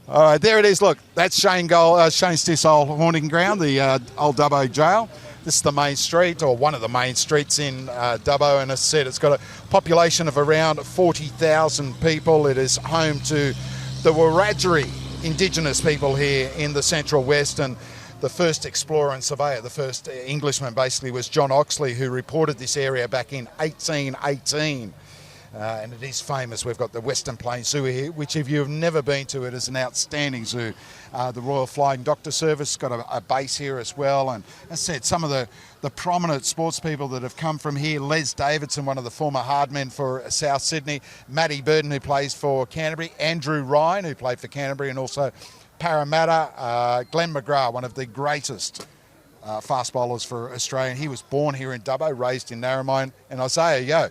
All right, there it is. Look, that's Shane Stiff's old haunting ground, the old Dubbo jail. This is the main street, or one of the main streets in Dubbo, and as I said, it's got a population of around 40,000 people. It is home to the Wiradjuri Indigenous people here in the Central West, and the first explorer and surveyor, the first Englishman basically, was John Oxley, who reported this area back in 1818. And it is famous. We've got the Western Plains Zoo here, which if you've never been to, it is an outstanding zoo. The Royal Flying Doctor Service got a base here as well. And as I said, some of the prominent sports people that have come from here, Les Davidson, one of the former hardmen for South Sydney, Matty Burton, who plays for Canterbury, Andrew Ryan, who played for Canterbury, and also Parramatta, Glenn McGrath, one of the greatest fast bowlers for Australia. He was born here in Dubbo, raised in Narromine, and Isaiah Yeo,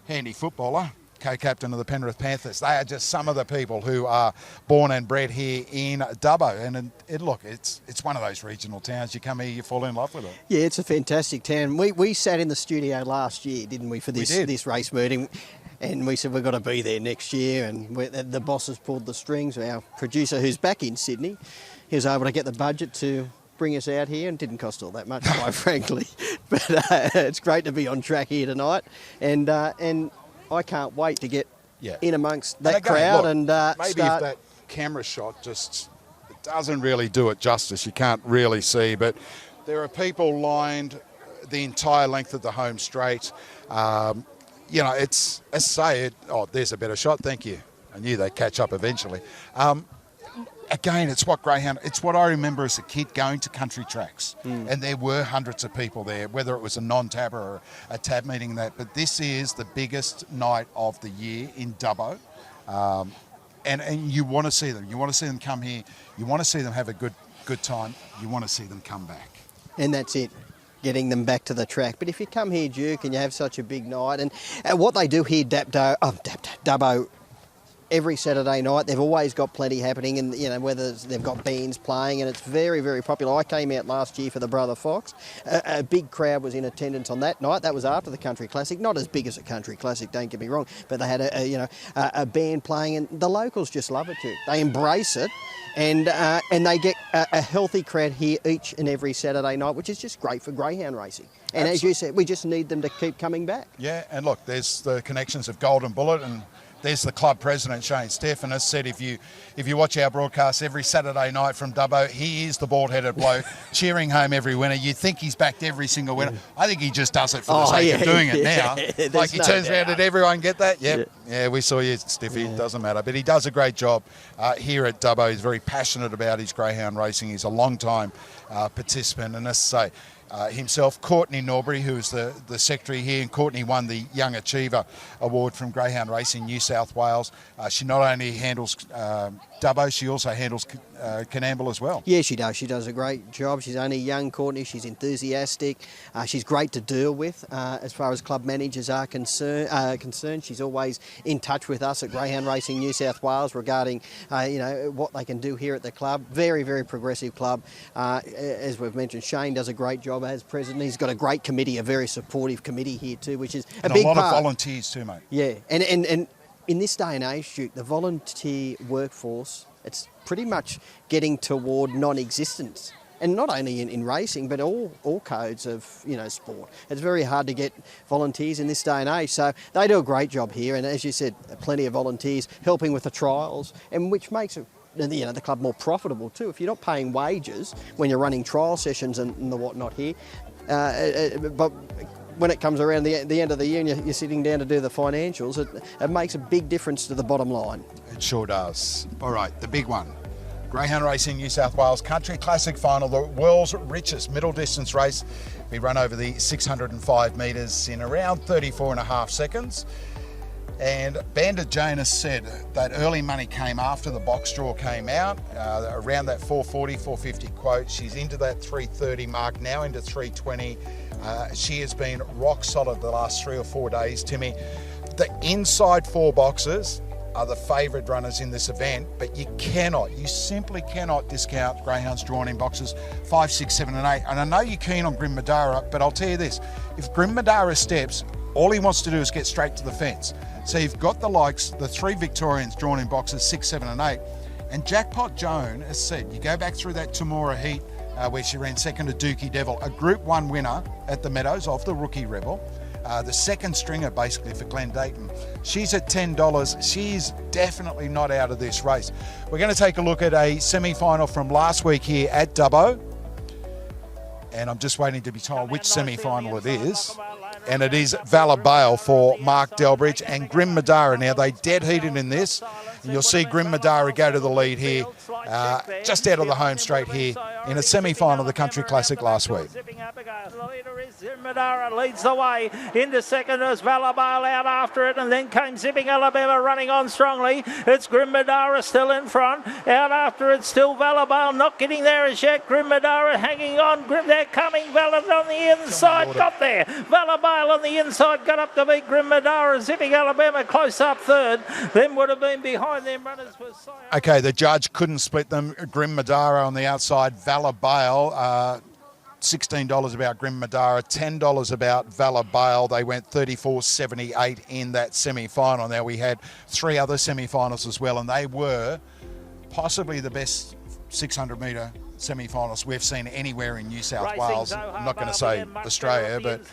handy footballer, co-captain of the Penrith Panthers. They are just some of the people who are born and bred here in Dubbo. And look, it's one of those regional towns. You come here, you fall in love with it. Yeah, it's a fantastic town. We sat in the studio last year, didn't we, for this race meeting? And we said we've got to be there next year. And the bosses pulled the strings. Our producer, who's back in Sydney, he was able to get the budget to bring us out here, and didn't cost all that much, quite frankly. But it's great to be on track here tonight, and I can't wait to get in amongst that crowd. Look, and maybe if that camera shot just it doesn't really do it justice, you can't really see, but there are people lined the entire length of the home straight. You know, it's, as I say, there's a better shot, thank you. I knew they'd catch up eventually. Again, it's what I remember as a kid going to country tracks, and there were hundreds of people there, whether it was a non-tab or a tab meeting. But this is the biggest night of the year in Dubbo, and you want to see them. You want to see them come here. You want to see them have a good time. You want to see them come back. And that's it, getting them back to the track. But if you come here, Duke, and you have such a big night, and what they do here, Dubbo, every Saturday night, they've always got plenty happening, and whether they've got bands playing, and it's very, very popular. I came out last year for the Brother Fox. A big crowd was in attendance on that night. That was after the Country Classic, not as big as a Country Classic, don't get me wrong, but they had a band playing, and the locals just love it too. They embrace it, and they get a healthy crowd here each and every Saturday night, which is just great for greyhound racing. And Absolutely. As you said, we just need them to keep coming back. Yeah, and look, there's the connections of Golden Bullet, and there's the club president, Shane Stiff, and as said, if you watch our broadcast every Saturday night from Dubbo, he is the bald-headed bloke cheering home every winner. You think he's backed every single winner. I think he just does it for the sake of doing it now. Like he turns around, did everyone get that? Yep. Yeah, we saw you, Stiffy. It doesn't matter. But he does a great job here at Dubbo. He's very passionate about his greyhound racing. He's a long-time participant, and as I say, himself, Courtney Norbury, who is the secretary here, and Courtney won the Young Achiever Award from Greyhound Racing New South Wales. She not only handles Dubbo, she also handles Canamble as well. Yeah, she does. She does a great job. She's only young, Courtney. She's enthusiastic. She's great to deal with as far as club managers are concerned. She's always in touch with us at Greyhound Racing New South Wales regarding what they can do here at the club. Very, very progressive club. As we've mentioned, Shane does a great job as president. He's got a great committee, a very supportive committee here too, which is a big part. And a lot of volunteers too, mate. Yeah, and in this day and age, Duke, the volunteer workforce, it's pretty much getting toward non-existence. And not only in racing, but all codes of sport. It's very hard to get volunteers in this day and age. So they do a great job here, and as you said, plenty of volunteers helping with the trials, and which makes it the club more profitable too. If you're not paying wages when you're running trial sessions and the whatnot here, but when it comes around the end of the year and you're sitting down to do the financials, it makes a big difference to the bottom line. It sure does. All right, the big one. Greyhound Racing New South Wales Country Classic Final, the world's richest middle distance race. We run over the 605 metres in around 34.5 seconds. And Bandit Jane has said that early money came after the box draw came out, around that 440, 450 quote. She's into that 330 mark, now into 320. She has been rock solid the last 3 or 4 days, Timmy. The inside 4 boxes are the favourite runners in this event, but you simply cannot discount greyhounds drawn in boxes 5, 6, 7 and 8. And I know you're keen on Grim Madara, but I'll tell you this, if Grim Madara steps, all he wants to do is get straight to the fence. So you've got the 3 Victorians drawn in boxes 6, 7 and 8. And Jackpot Joan, as said, you go back through that Tamora heat where she ran second to Dookie Devil, a Group 1 winner at the Meadows of the Rookie Rebel. The second stringer basically for Glen Dayton. She's at $10. She's definitely not out of this race. We're going to take a look at a semi-final from last week here at Dubbo. And I'm just waiting to be told which semi-final it is. And it is Valor Bale for Mark Delbridge and Grim Madara. Now, they dead heated in this. And you'll see Grim Madara go to the lead here, just out of the home straight here in a semi-final of the Country Classic last week. Grim Madara leads the way. Into second is Valor Bale out after it, and then came Zipping Alabama running on strongly. It's Grim Madara still in front. Out after it, still Valor Bale not getting there as yet. Grim Madara hanging on. They're coming. Valor on the inside, got there. Valor Bale on the inside, got up to beat Grim Madara. Zipping Alabama close up third. Then would have been behind them runners was Okay, the judge couldn't split them. Grim Madara on the outside, Valor Bale, $16 about Grim Madara, $10 about Valor Bale. They went 34.78 in that semi-final. Now, we had 3 other semi-finals as well, and they were possibly the best 600-metre semi-finals we've seen anywhere in New South Wales. I'm not going to say Australia, but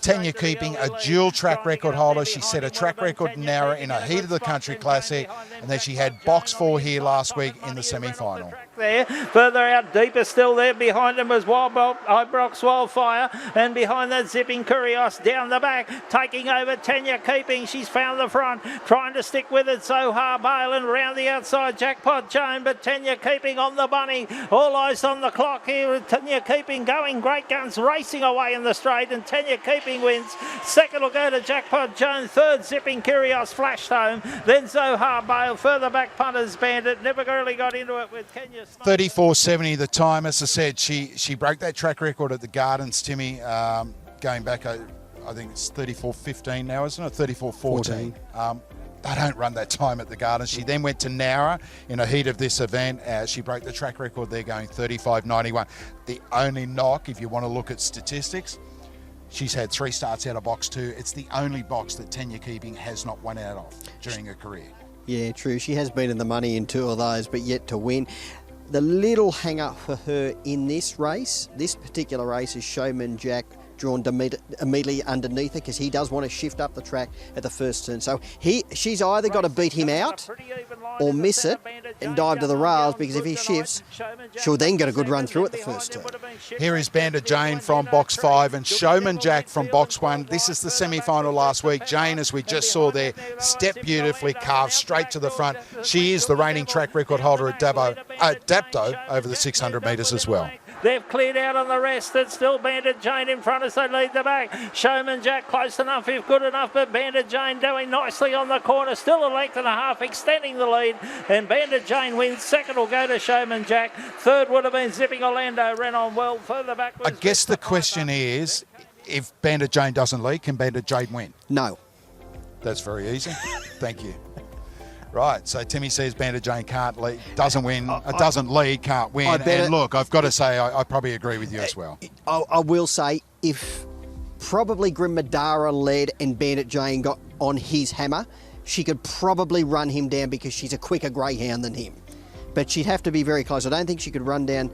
Tanya Keeping, a dual track record holder. She set a track record in Nara in a heat of the Country Classic, and then she had box 4 here last week in the semi-final. There, further out, deeper still there. Behind him was Ibrox Wildfire, and behind that Zipping Curios down the back, taking over Tanya Keeping. She's found the front, trying to stick with it. Zohar Bale and round the outside, Jackpot Joan, but Tanya Keeping on the bunny. All eyes on the clock here. Tanya Keeping going, Great Guns racing away in the straight, and Tanya Keeping wins. Second will go to Jackpot Joan. Third, Zipping Curios flashed home. Then Zohar Bale. Further back, Punters Bandit. Never really got into it with Kenya. 34.70 the time. As I said, she broke that track record at the Gardens, Timmy, going back, I think it's 34.15 now, isn't it? 34.14. They don't run that time at the Gardens. She then went to Nowra in a heat of this event. She broke the track record there going 35.91. The only knock, if you want to look at statistics, she's had 3 starts out of box 2. It's the only box that Tanya Keeping has not won out of during her career. Yeah, true. She has been in the money in 2 of those, but yet to win. The little hang-up for her in this race, this particular race, is Showman Jack drawn immediately underneath her because he does want to shift up the track at the first turn. So she's either got to beat him out or miss it and dive to the rails, because if he shifts, she'll then get a good run through at the first turn. Here is Bandit Jane from box 5 and Showman Jack from box 1. This is the semi-final last week. Jane, as we just saw there, stepped beautifully, carved straight to the front. She is the reigning track record holder at Dapto over the 600 metres as well. They've cleared out on the rest. It's still Bandit Jane in front as they lead the back. Showman Jack close enough if good enough, but Bandit Jane doing nicely on the corner. Still a length and a half, extending the lead. And Bandit Jane wins. Second will go to Showman Jack. Third would have been Zipping Orlando. Ran on well. Further back was... I guess the question is, if Bandit Jane doesn't lead, can Bandit Jane win? No. That's very easy. Thank you. Right, so Timmy says Bandit Jane can't lead, doesn't win, doesn't lead, can't win. And look, I've got to say, I probably agree with you as well. I will say, if probably Grim Madara led and Bandit Jane got on his hammer, she could probably run him down because she's a quicker greyhound than him. But she'd have to be very close. I don't think she could run down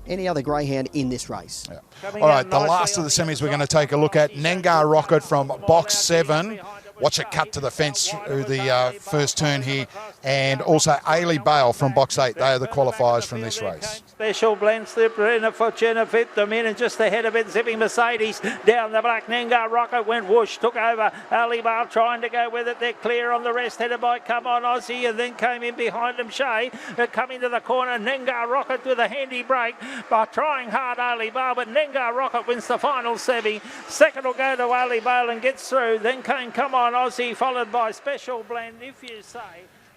any other greyhound in this race. Yeah. All right, the last of the semis we're going to take a look at. Nengar Rocket from box 7. Watch it cut to the fence through the first turn here. And also Ailey Bale from box 8. They are the qualifiers from this race. Special blend slipper in a Fortuna fit them in, and just ahead of it, Zipping Mercedes down the black. Nengar Rocket went whoosh, took over. Ailey Bale trying to go with it. They're clear on the rest, headed by Come On Aussie, and then came in behind them Shay. Coming to the corner, Nengar Rocket with a handy break by trying hard Ailey Bale, but Nengar Rocket wins the final semi. Second will go to Ailey Bale and gets through. Then came Come On Aussie, followed by Special Blend, if you say.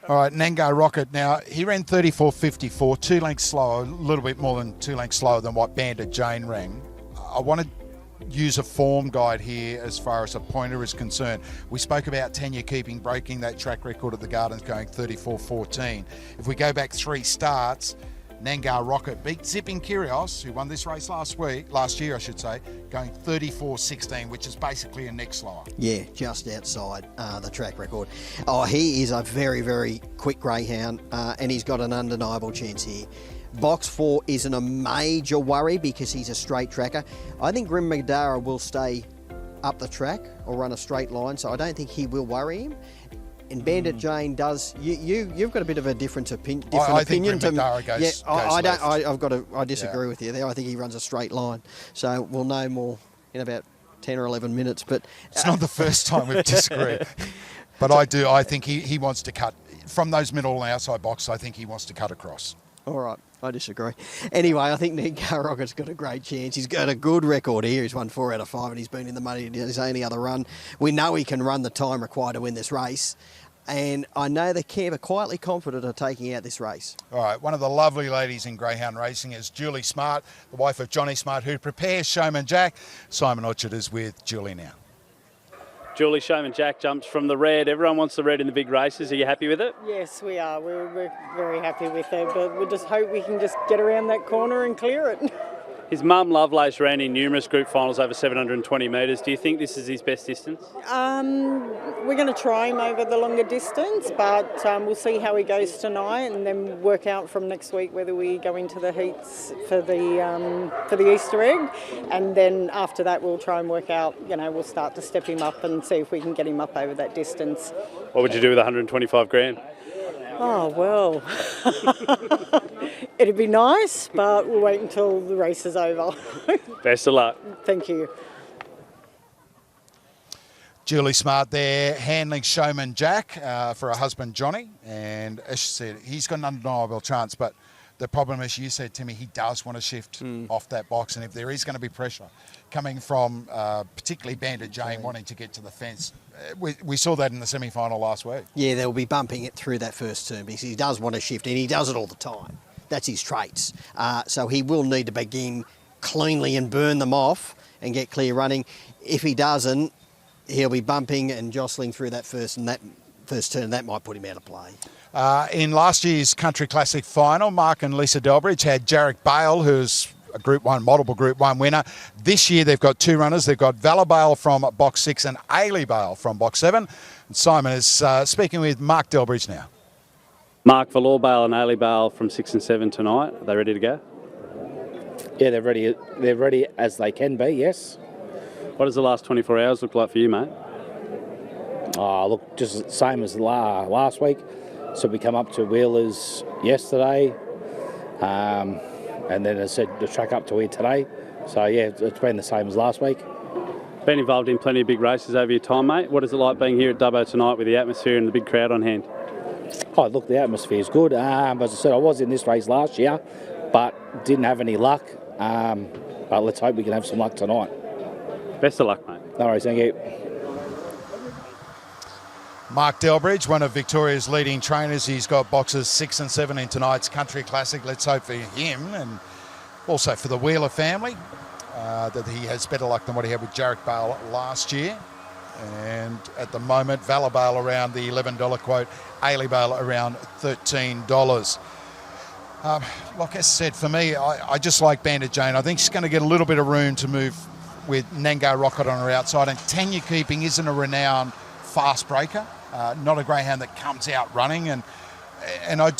All right, Nengar Rocket. Now, he ran 34.54, 2 lengths slower, a little bit more than 2 lengths slower than what Bandit Jane ran. I want to use a form guide here as far as a pointer is concerned. We spoke about Tanya Keeping breaking that track record at the Gardens going 34.14. If we go back 3 starts, Nangar Rocket beat Zipping Kyrgios, who won this race last year, I should say, going 34.16, which is basically a neck slower. Yeah, just outside the track record. Oh, he is a very, very quick greyhound, and he's got an undeniable chance here. Box 4 isn't a major worry because he's a straight tracker. I think Grim Madara will stay up the track or run a straight line, so I don't think he will worry him. And Bandit Jane does. You've got a bit of a different opinion. I think Grim Madara goes. I disagree with you there. I think he runs a straight line. So we'll know more in about 10 or 11 minutes. But it's not the first time we've disagreed. But I think he wants to cut from those middle and outside boxes. I think he wants to cut across. All right, I disagree. Anyway, I think Nangar Rocket's got a great chance. He's got a good record here. He's won 4 out of 5 and he's been in the money in his only other run. We know he can run the time required to win this race. And I know the camp are quietly confident of taking out this race. All right, one of the lovely ladies in greyhound racing is Julie Smart, the wife of Johnny Smart, who prepares Showman Jack. Simon Orchard is with Julie now. Julie, Showman Jack jumps from the red. Everyone wants the red in the big races. Are you happy with it? Yes, we are. We're very happy with it, but we just hope we can just get around that corner and clear it. His mum, Lovelace, ran in numerous group finals over 720 metres. Do you think this is his best distance? We're going to try him over the longer distance, but we'll see how he goes tonight and then work out from next week whether we go into the heats for the Easter egg. And then after that, we'll try and work out, we'll start to step him up and see if we can get him up over that distance. What would you do with 125 grand? Oh, well, it'd be nice, but we'll wait until the race is over. Best of luck. Thank you. Julie Smart there, handling Showman Jack for her husband Johnny. And as she said, he's got an undeniable chance, but the problem, as you said, Timmy, he does want to shift off that box. And if there is going to be pressure coming from particularly Bandit Jane wanting to get to the fence, we saw that in the semi-final last week. Yeah, they'll be bumping it through that first turn because he does want to shift and he does it all the time. That's his traits. So he will need to begin cleanly and burn them off and get clear running. If he doesn't, he'll be bumping and jostling through that first turn. That might put him out of play. In last year's Country Classic final, Mark and Lisa Delbridge had Jarek Bale, who's a Group 1, multiple Group 1 winner. This year they've got 2 runners. They've got Valor Bale from box 6 and Ailey Bale from box 7. And Simon is speaking with Mark Delbridge now. Mark, Valor Bale and Ailey Bale from 6 and 7 tonight. Are they ready to go? Yeah, they're ready. They're ready as they can be, yes. What does the last 24 hours look like for you, mate? Oh, look, just the same as last week. So we come up to Wheelers yesterday, and then I said the track up to here today. So yeah, it's been the same as last week. Been involved in plenty of big races over your time, mate. What is it like being here at Dubbo tonight with the atmosphere and the big crowd on hand? Oh, look, the atmosphere is good. As I said, I was in this race last year, but didn't have any luck. But let's hope we can have some luck tonight. Best of luck, mate. No worries, thank you. Mark Delbridge, one of Victoria's leading trainers. He's got boxes 6 and 7 in tonight's Country Classic. Let's hope for him and also for the Wheeler family that he has better luck than what he had with Jarek Bale last year. And at the moment, Valor Bale around the $11 quote, Ailey Bale around $13. Like I said, for me, I just like Bandit Jane. I think she's going to get a little bit of room to move with Nangar Rocket on her outside. And Tanya Keeping isn't a renowned fast breaker, not a greyhound that comes out running. And I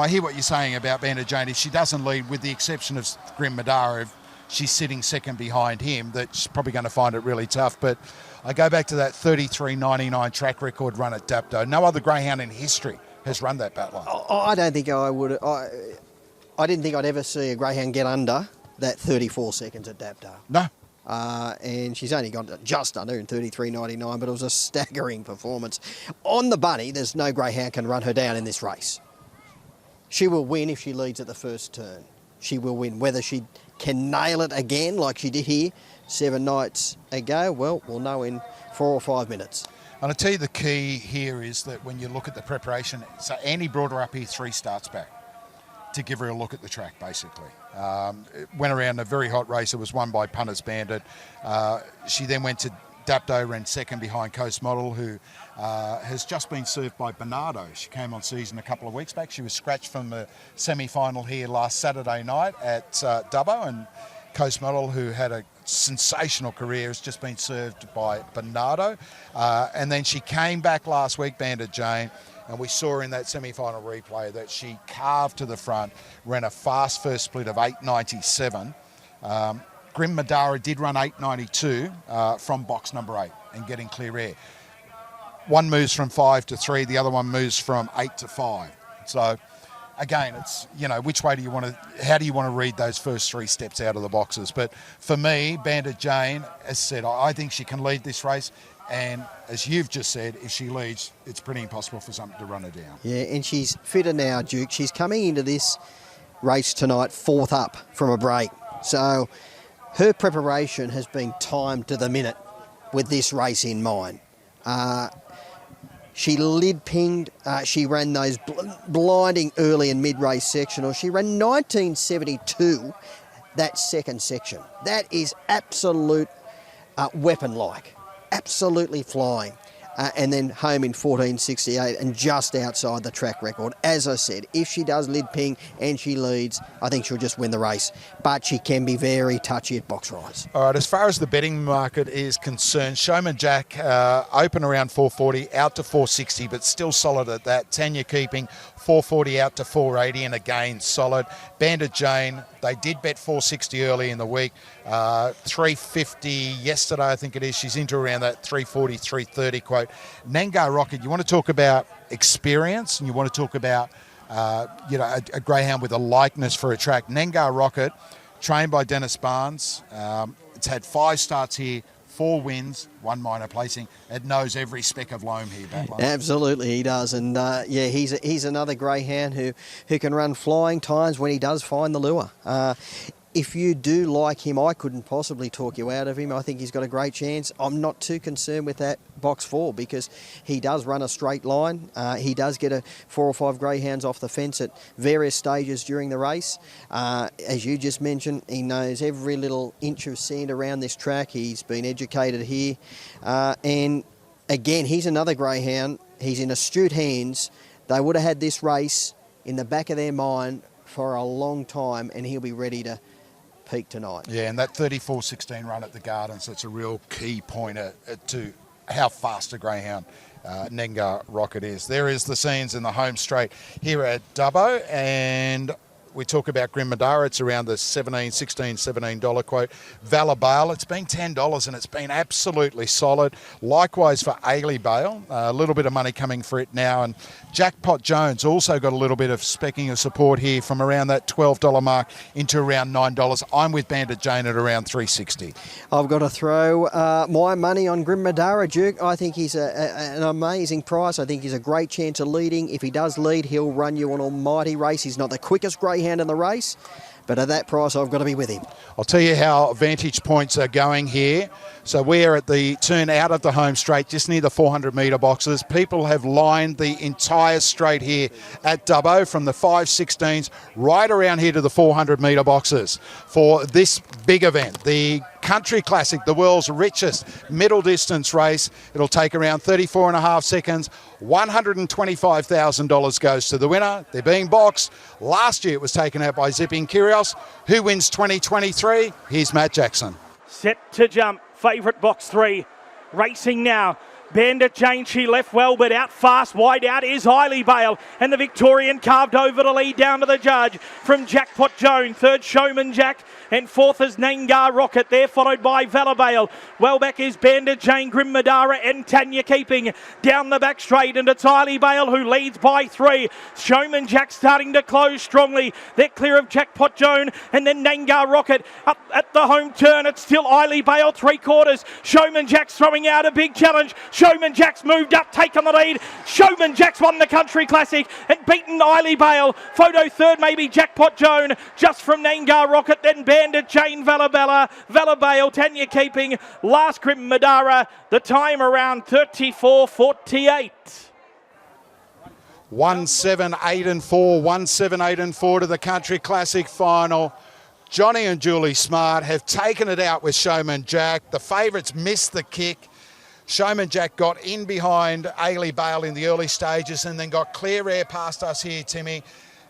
hear what you're saying about Bandit Jane. If she doesn't lead, with the exception of Grim Madara, if she's sitting second behind him, that she's probably going to find it really tough. But I go back to that 33.99 track record run at Dapto. No other greyhound in history has run that bat line. I don't think I would. I didn't think I'd ever see a greyhound get under that 34 seconds at Dapto. No. And she's only got just under in 33.99, but it was a staggering performance. On the bunny, there's no greyhound can run her down in this race. She will win if she leads at the first turn. She will win. Whether she can nail it again like she did here 7 nights ago, well, we'll know in 4 or 5 minutes. And I tell you the key here is that when you look at the preparation, so Andy brought her up here 3 starts back to give her a look at the track, basically. It went around a very hot race. It was won by Punters Bandit. She then went to Dapto ran second behind Coast Model, who has just been served by Bernardo. She came on season a couple of weeks back. She was scratched from the semi-final here last Saturday night at Dubbo, and Coast Model, who had a sensational career, has just been served by Bernardo. And then she came back last week, Bandit Jane, and we saw in that semi-final replay that she carved to the front, ran a fast first split of 8.97. Grim Madara did run 8.92 from box number 8 and getting clear air. One moves from 5 to 3, the other one moves from 8 to 5. So again, it's, you know, which way do you want to, how do you want to read those first 3 steps out of the boxes? But for me, Bandit Jane, as said, I think she can lead this race. And as you've just said, if she leads, it's pretty impossible for something to run her down. Yeah, and she's fitter now, Duke. She's coming into this race tonight 4th up from a break. So her preparation has been timed to the minute with this race in mind. She lid pinged, she ran those blinding early and mid-race sectionals. She ran 1972, that second section. That is absolute weapon-like, absolutely flying. And then home in 14.68 and just outside the track record. As I said, if she does lid ping and she leads, I think she'll just win the race. But she can be very touchy at box rise. All right, as far as the betting market is concerned, Showman Jack open around 440, out to 460, but still solid at that. Tanya keeping 440 out to 480, and again solid. Bandit Jane, they did bet 460 early in the week. 350 yesterday, I think it is. She's into around that 340, 330 quote. Nangar Rocket, you want to talk about experience and you want to talk about a greyhound with a likeness for a track. Nangar Rocket, trained by Dennis Barnes. It's had 5 starts here, 4 wins, 1 minor placing. It knows every speck of loam here, Battler. Absolutely, he does. And he's another greyhound who can run flying times when he does find the lure. If you do like him, I couldn't possibly talk you out of him. I think he's got a great chance. I'm not too concerned with that box 4 because he does run a straight line. He does get 4 or 5 greyhounds off the fence at various stages during the race. As you just mentioned, he knows every little inch of sand around this track. He's been educated here. And again, he's another greyhound. He's in astute hands. They would have had this race in the back of their mind for a long time, and he'll be ready to peak tonight. Yeah, and that 34.16 run at the Gardens, that's a real key pointer to how fast a greyhound Nangar Rocket is. There is the scenes in the home straight here at Dubbo, and we talk about Grim Madara. It's around the $17 quote. Valor Bale, it's been $10 and it's been absolutely solid. Likewise for Ailey Bale, a little bit of money coming for it now. And Jackpot Jones also got a little bit of specking of support here from around that $12 mark into around $9. I'm with Bandit Jane at around $3.60. I've got to throw my money on Grim Madara, Duke. I think he's an amazing price. I think he's a great chance of leading. If he does lead, he'll run you an almighty race. He's not the quickest greyhound in the race, but at that price I've got to be with him. I'll tell you how vantage points are going here. So we're at the turn out of the home straight, just near the 400 metre boxes. People have lined the entire straight here at Dubbo from the 5.16s right around here to the 400 metre boxes for this big event, the Country Classic, the world's richest middle distance race. It'll take around 34.5 seconds. $125,000 goes to the winner. They're being boxed. Last year it was taken out by Zipping Kyrios. Who wins 2023? Here's Matt Jackson. Set to jump. Favourite box 3. Racing now. Bandit Jane, she left well, but out fast, wide out is Eiley Bale. And the Victorian carved over to lead down to the judge from Jackpot Joan. 3rd, Showman Jack. And 4th is Nangar Rocket. They're followed by Valor Bale. Well back is Bandit Jane, Grim Madara and Tanya keeping down the back straight. And it's Eiley Bale who leads by 3. Showman Jack starting to close strongly. They're clear of Jackpot Joan and then Nangar Rocket. Up at the home turn, it's still Eiley Bale, 3/4. Showman Jack's throwing out a big challenge. Showman Jack's moved up, taken the lead. Showman Jack's won the Country Classic and beaten Eiley Bale. Photo 3rd, maybe Jackpot Joan, just from Nangar Rocket, then Bandit Jane, Valor Bale, Tanya keeping, last Grim Madara, the time around 34.48. 1-7-8-4, 1-7-8-4 to the Country Classic final. Johnny and Julie Smart have taken it out with Showman Jack. The favourites missed the kick. Showman Jack got in behind Ailey Bale in the early stages and then got clear air past us here, Timmy.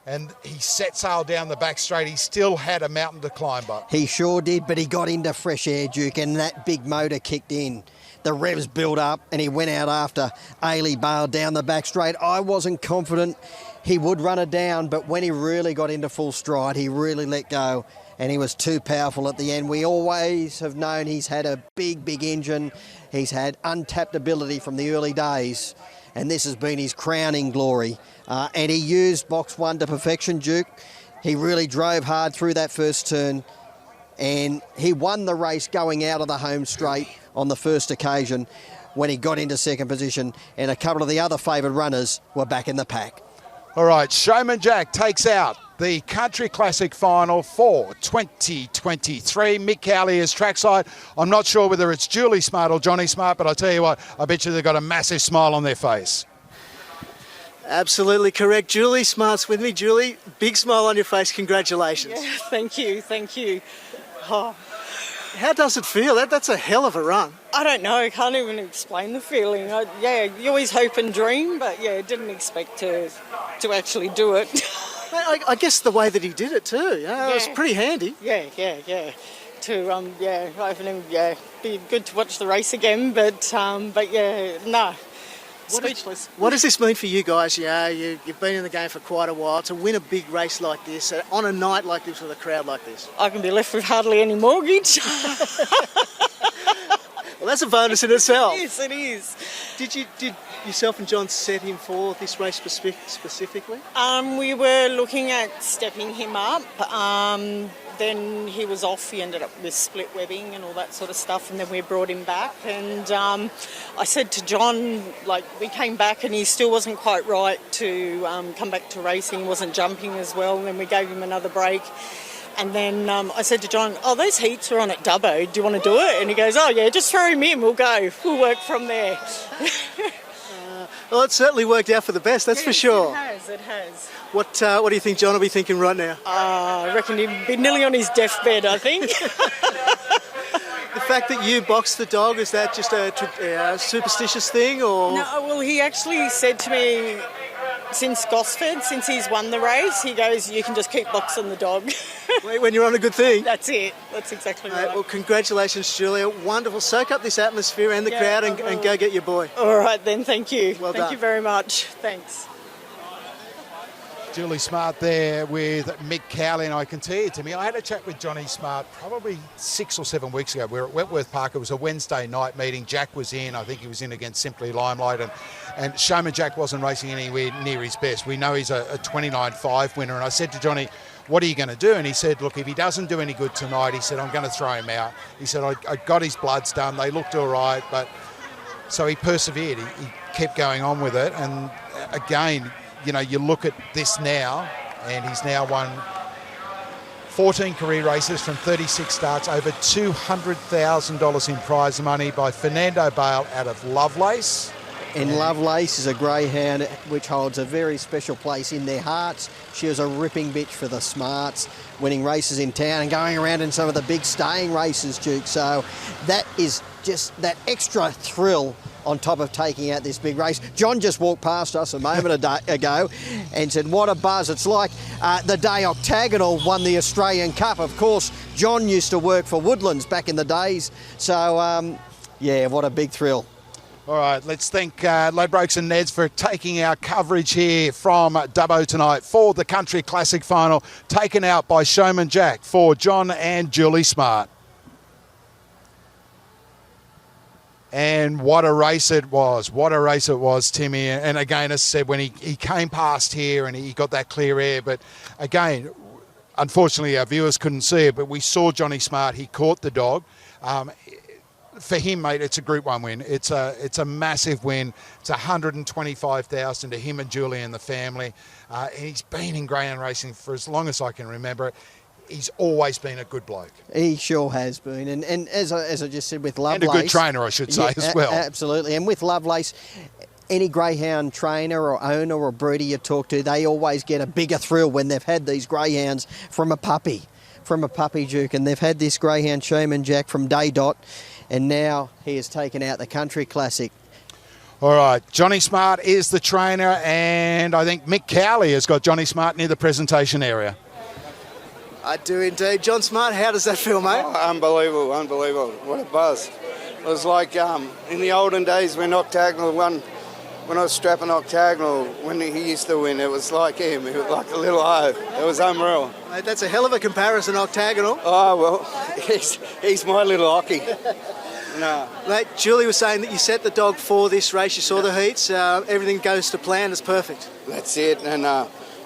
And he set sail down the back straight. He still had a mountain to climb up. He sure did, but he got into fresh air, Duke, and that big motor kicked in. The revs built up and he went out after Ailey Bale down the back straight. I wasn't confident he would run it down, but when he really got into full stride, he really let go and he was too powerful at the end. We always have known he's had a big, big engine. He's had untapped ability from the early days, and this has been his crowning glory. And he used box 1 to perfection, Duke. He really drove hard through that first turn, and he won the race going out of the home straight on the first occasion when he got into second position, and a couple of the other favoured runners were back in the pack. All right, Showman Jack takes out the Country Classic final for 2023. Mick Cowley is trackside. I'm not sure whether it's Julie Smart or Johnny Smart, but I tell you what, I bet you they've got a massive smile on their face. Absolutely correct. Julie Smart's with me. Julie, big smile on your face. Congratulations. Yeah, thank you, thank you. Oh, How does it feel? That's a hell of a run. I don't know, I can't even explain the feeling. You always hope and dream, but didn't expect to actually do it. I guess the way that he did it too. It was pretty handy. Yeah. Be good to watch the race again, but no. Speechless. What does this mean for you guys? You've been in the game for quite a while. To win a big race like this, on a night like this with a crowd like this. I can be left with hardly any mortgage. Well, that's a bonus in itself. It is. Did yourself and John set him for this race specifically? We were looking at stepping him up. Then he was off. He ended up with split webbing and all that sort of stuff, and then we brought him back. And I said to John, we came back and he still wasn't quite right to come back to racing. He wasn't jumping as well, and then we gave him another break. And then I said to John, those heats are on at Dubbo. Do you want to do it? And he goes, just throw him in. We'll go. We'll work from there. Well, it certainly worked out for the best, that's for sure. It has. What do you think John will be thinking right now? I reckon he'd be nearly on his deathbed, I think. The fact that you boxed the dog, is that just a superstitious thing? Or? No, well, he actually said to me, since Gosford, since he's won the race, he goes, you can just keep boxing the dog. When you're on a good thing. That's it. That's exactly right. Well, congratulations, Julia. Wonderful. Soak up this atmosphere and the crowd and go get your boy. All right then, thank you. Well done. Thank you very much. Thanks. Julie Smart there with Mick Cowley, and I can tell you, Timmy, I had a chat with Johnny Smart probably 6 or 7 weeks ago. We were at Wentworth Park. It was a Wednesday night meeting. Jack was in. I think he was in against Simply Limelight, and Showman Jack wasn't racing anywhere near his best. We know he's a 29.5 winner, and I said to Johnny, what are you going to do? And he said, look, if he doesn't do any good tonight, he said, I'm going to throw him out. He said, I got his bloods done. They looked all right, but so he persevered. He kept going on with it, and again, you look at this now, and he's now won 14 career races from 36 starts, over $200,000 in prize money by Fernando Bale out of Lovelace. And Lovelace is a greyhound which holds a very special place in their hearts. She was a ripping bitch for the Smarts, winning races in town and going around in some of the big staying races, Duke. So that is just that extra thrill on top of taking out this big race. John just walked past us a moment ago and said, what a buzz. It's like the day Octagonal won the Australian Cup. Of course, John used to work for Woodlands back in the days. So, what a big thrill. All right, let's thank Ladbrokes and Neds for taking our coverage here from Dubbo tonight for the Country Classic final, taken out by Showman Jack for John and Julie Smart. And what a race it was. What a race it was, Timmy. And again, as I said, when he came past here and he got that clear air. But again, unfortunately, our viewers couldn't see it, but we saw Johnny Smart. He caught the dog. For him, mate, it's a Group 1 win. It's a massive win. It's $125,000 to him and Julie and the family. And he's been in greyhound racing for as long as I can remember. He's always been a good bloke. He sure has been. And as I just said with Lovelace... And a good trainer, I should say, as well. Absolutely. And with Lovelace, any greyhound trainer or owner or breeder you talk to, they always get a bigger thrill when they've had these greyhounds from a puppy. from a puppy, Duke, and they've had this greyhound Showman Jack from day dot, and now he has taken out the Country Classic. All right, Johnny Smart is the trainer, and I think Mick Cowley has got Johnny Smart near the presentation area. I do indeed. John Smart, how does that feel, mate? Oh, unbelievable, unbelievable. What a buzz. It was like in the olden days when Octagonal won, when I was strapping Octagonal, when he used to win, it was like him. It was like a little O. It was unreal. Mate, that's a hell of a comparison, Octagonal. Oh, well, he's my little hockey. No. Mate, Julie was saying that you set the dog for this race. You saw the heats. Everything goes to plan. It's perfect. That's it. And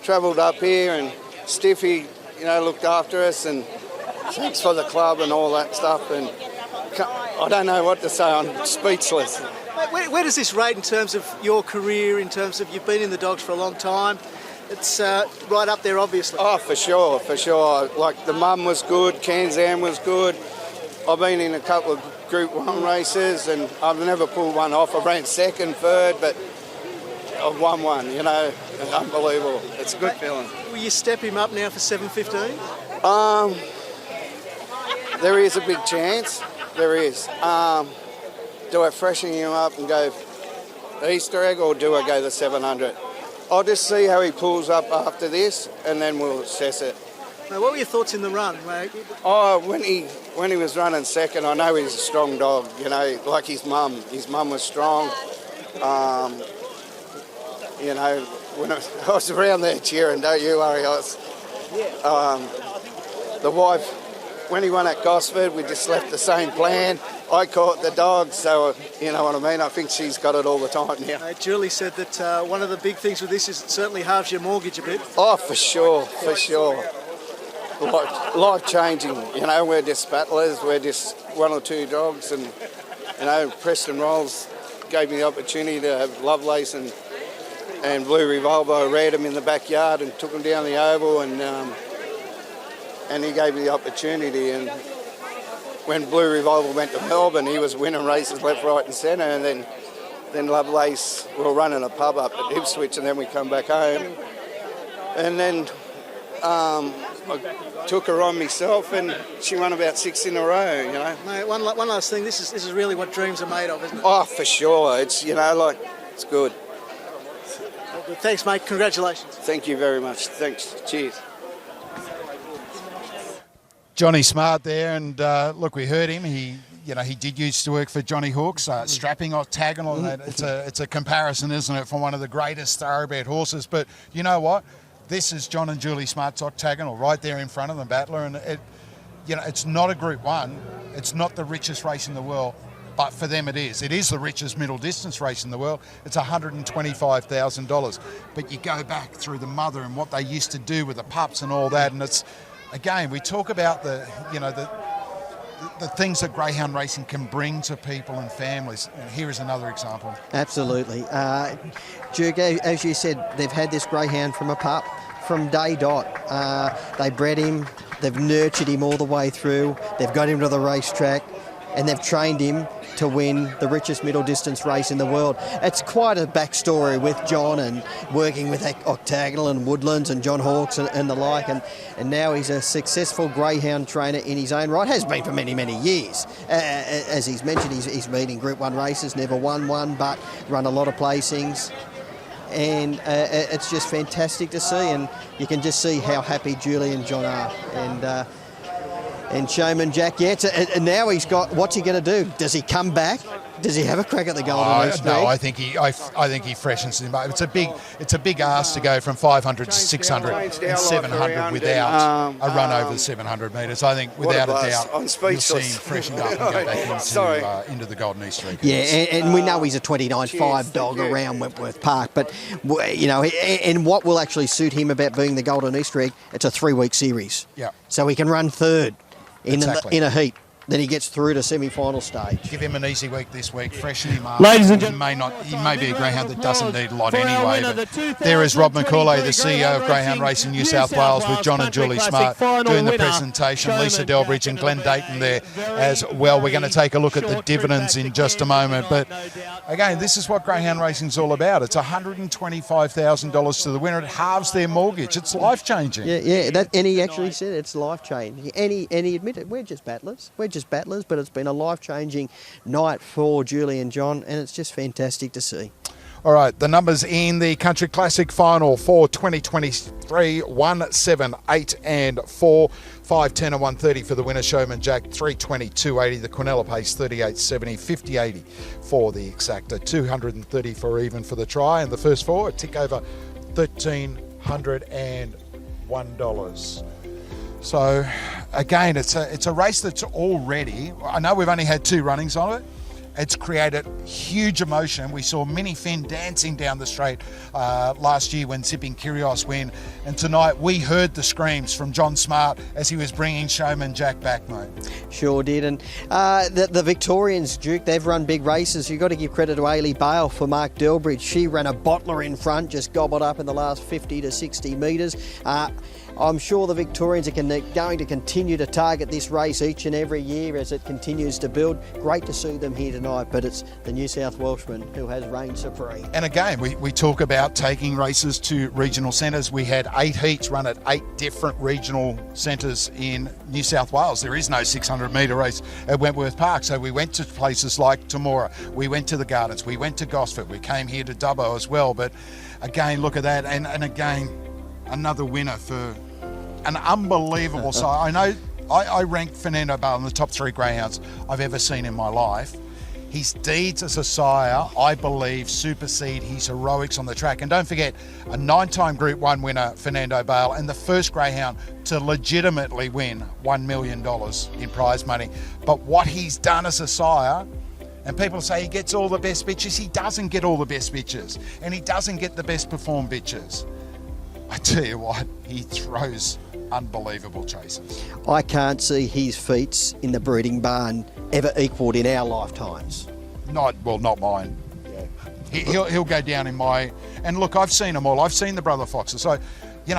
travelled up here, and Stiffy, looked after us, and thanks for the club and all that stuff. And I don't know what to say. I'm speechless. Mate, where does this rate in terms of your career, in terms of you've been in the dogs for a long time? It's right up there, obviously. Oh, for sure, for sure. Like the mum was good, Kanzan was good. I've been in a couple of Group 1 races, and I've never pulled one off. I ran second, third, but I've won one, unbelievable. It's a good feeling. Will you step him up now for 7:15? There is a big chance. There is. Do I freshen him up and go Easter egg, or do I go the 700? I'll just see how he pulls up after this, and then we'll assess it. Now, what were your thoughts in the run, mate? Oh, when he was running second, I know he's a strong dog, like his mum. His mum was strong. When I was around there cheering, don't you worry, the wife, when he won at Gosford, we just left the same plan. I caught the dog, so you know what I mean? I think she's got it all the time now. Julie said that one of the big things with this is it certainly halves your mortgage a bit. Oh, for sure, for sure. Life-changing, we're just battlers, we're just one or two dogs, and, Preston Rolls gave me the opportunity to have Lovelace and Blue Revolver. I read him in the backyard and took him down the oval, and he gave me the opportunity. And when Blue Revolver went to Melbourne, he was winning races left, right and centre, and then Lovelace, we were running a pub up at Ipswich, and then we come back home. And then I took her on myself, and she won about 6 in a row, Mate, one last thing, this is really what dreams are made of, isn't it? Oh, for sure. It's, it's good. Thanks, mate. Congratulations. Thank you very much. Thanks. Cheers. Johnny Smart there, and look, we heard him. He did used to work for Johnny Hawks, strapping Octagonal. It's a comparison, isn't it, for one of the greatest thoroughbred horses. But you know what? This is John and Julie Smart's Octagonal right there in front of them, Battler, and it's not a Group 1. It's not the richest race in the world, but for them it is. It is the richest middle distance race in the world. It's $125,000. But you go back through the mother and what they used to do with the pups and all that, and it's, again, we talk about the things that greyhound racing can bring to people and families. And here is another example. Absolutely. Duke, as you said, they've had this greyhound from a pup from day dot. They bred him, they've nurtured him all the way through, they've got him to the racetrack, and they've trained him to win the richest middle distance race in the world. It's quite a backstory with John and working with Octagonal and Woodlands and John Hawks and the like, and now he's a successful greyhound trainer in his own right, has been for many, many years. As he's mentioned, he's been in Group 1 races, never won one, but run a lot of placings. And it's just fantastic to see, and you can just see how happy Julie and John are. And Showman Jack, and now he's got, what's he going to do? Does he come back? Does he have a crack at the Golden East? No, I think he freshens him up. It's a big ask to go from 500 to 600 and 700 without a run over the 700 metres. I think without a doubt you'll see him freshen up and go back into the Golden East Streak. Yeah, and we know he's a 29.5 dog around Wentworth Park, but and what will actually suit him about being the Golden East Streak? It's a 3-week series. Yeah. So he can run third in a heat. then he gets through to semi-final stage. Give him an easy week this week, freshen him up. Ladies and He may be a greyhound that doesn't need a lot anyway. But there is Rob McCauley, the CEO of Greyhound Racing New South Wales, with John and Julie Smart doing the presentation. Lisa Delbridge and Glenn Dayton there as well. We're going to take a look at the dividends in just a moment. But again, this is what greyhound racing is all about. It's $125,000 to the winner. It halves their mortgage. It's life-changing. Yeah. And he actually said it's life-changing. And he admitted, we're just battlers, but it's been a life-changing night for Julie and John, and it's just fantastic to see. All right, the numbers in the Country Classic final for 2023, 1, 7, 8 and 4. 5, 10 and 130 for the winner, Showman Jack. 320, 280. The Quinella Pace, 38.70. 50.80 for the Exacta. 230 for even for the try. And the first four, a tick over $1,301. So, again, it's a race that's already, I know we've only had 2 runnings on it. It's created huge emotion. We saw Minnie Finn dancing down the straight last year when Zipping Curios win. And tonight we heard the screams from John Smart as he was bringing Showman Jack back, mate. Sure did. And the Victorians, Duke, they've run big races. You've got to give credit to Ailey Bale for Mark Delbridge. She ran a bottler in front, just gobbled up in the last 50 to 60 metres. I'm sure the Victorians are going to continue to target this race each and every year as it continues to build. Great to see them here tonight, but it's the New South Welshman who has reigned supreme. And again, we talk about taking races to regional centres. We had 8 heats run at 8 different regional centres in New South Wales. There is no 600-metre race at Wentworth Park, so we went to places like Temora, we went to the Gardens, we went to Gosford, we came here to Dubbo as well. But again, look at that, and again, another winner for an unbelievable side. I know I ranked Fernando Bale in the top 3 greyhounds I've ever seen in my life. His deeds as a sire, I believe, supersede his heroics on the track. And don't forget, a 9-time Group 1 winner, Fernando Bale, and the first greyhound to legitimately win $1 million in prize money. But what he's done as a sire, and people say he gets all the best bitches, he doesn't get all the best bitches, and he doesn't get the best performed bitches. I tell you what, he throws unbelievable chases. I can't see his feats in the breeding barn ever equalled in our lifetimes. Not mine. Yeah. He'll go down in my... And look, I've seen them all. I've seen the Brother Foxes. So, I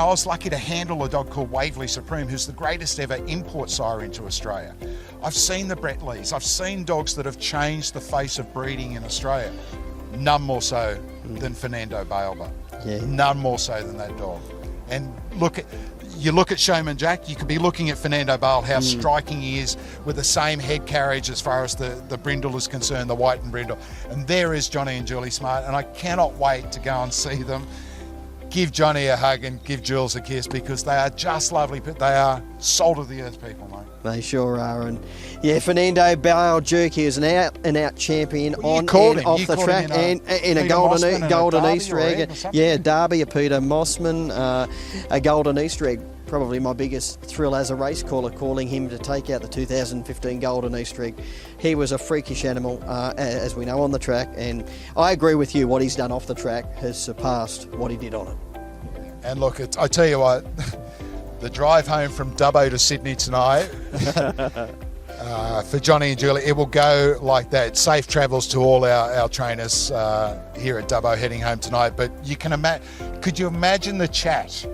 was lucky to handle a dog called Waverley Supreme, who's the greatest ever import sire into Australia. I've seen the Brett Lees. I've seen dogs that have changed the face of breeding in Australia. None more so than Fernando Bale. Yeah. None more so than that dog. And you look at Showman Jack, you could be looking at Fernando Bale, how striking he is with the same head carriage as far as the brindle is concerned, the white and brindle. And there is Johnny and Julie Smart, and I cannot wait to go and see them. Give Johnny a hug and give Jules a kiss, because they are just lovely. They are salt of the earth people, mate. They sure are. And yeah, Fernando Bale, Duke, he is an out champion on and off the track, and in a golden Easter egg. Yeah, Derby, a Peter Mossman, a golden Easter egg. Probably my biggest thrill as a race caller, calling him to take out the 2015 Golden Easter egg. He was a freakish animal, as we know, on the track, and I agree with you, what he's done off the track has surpassed what he did on it. And look, I tell you what, the drive home from Dubbo to Sydney tonight, for Johnny and Julie, it will go like that. Safe travels to all our trainers here at Dubbo heading home tonight. But you can could you imagine the chat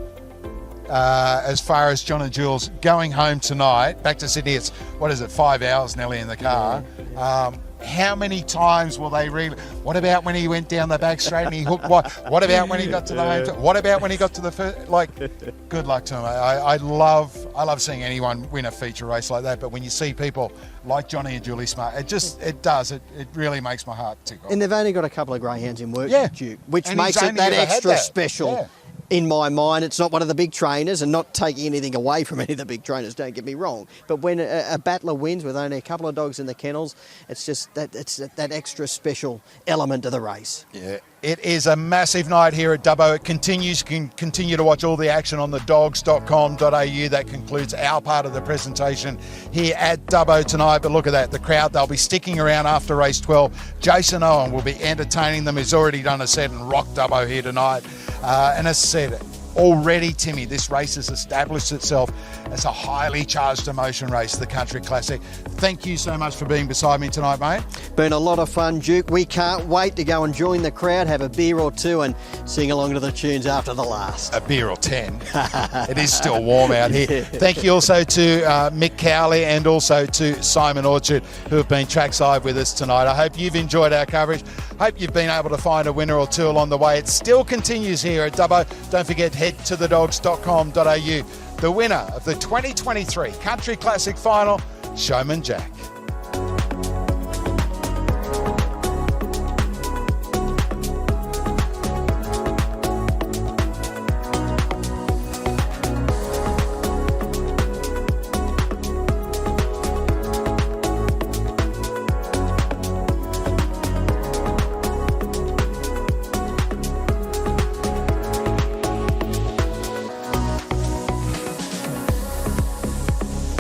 as far as John and Jules going home tonight, back to Sydney? It's, 5 hours nearly in the car. How many times will they what about when he went down the back straight and he hooked what about when he got to the home? What about when he got to the first? Good luck to him. I love seeing anyone win a feature race like that, but when you see people like Johnny and Julie Smart, it really makes my heart tickle. And they've only got a couple of greyhounds in work, Duke, which and makes it that extra special. Yeah. In my mind, it's not one of the big trainers, and not taking anything away from any of the big trainers, don't get me wrong. But when a battler wins with only a couple of dogs in the kennels, it's just that extra special element of the race. Yeah, it is a massive night here at Dubbo. It continues. You can continue to watch all the action on the dogs.com.au. That concludes our part of the presentation here at Dubbo tonight. But look at that, the crowd, they'll be sticking around after race 12. Jason Owen will be entertaining them. He's already done a set and rocked Dubbo here tonight. And as I said, Already, Timmy, this race has established itself as a highly charged emotion race, the Country Classic. Thank you so much for being beside me tonight, mate. Been a lot of fun, Duke. We can't wait to go and join the crowd, have a beer or two and sing along to the tunes after the last. A beer or 10. It is still warm out here. Thank you also to Mick Cowley and also to Simon Orchard, who have been trackside with us tonight. I hope you've enjoyed our coverage. Hope you've been able to find a winner or two along the way. It still continues here at Dubbo. Don't forget, head to thedogs.com.au. The winner of the 2023 Country Classic Final, Showman Jack.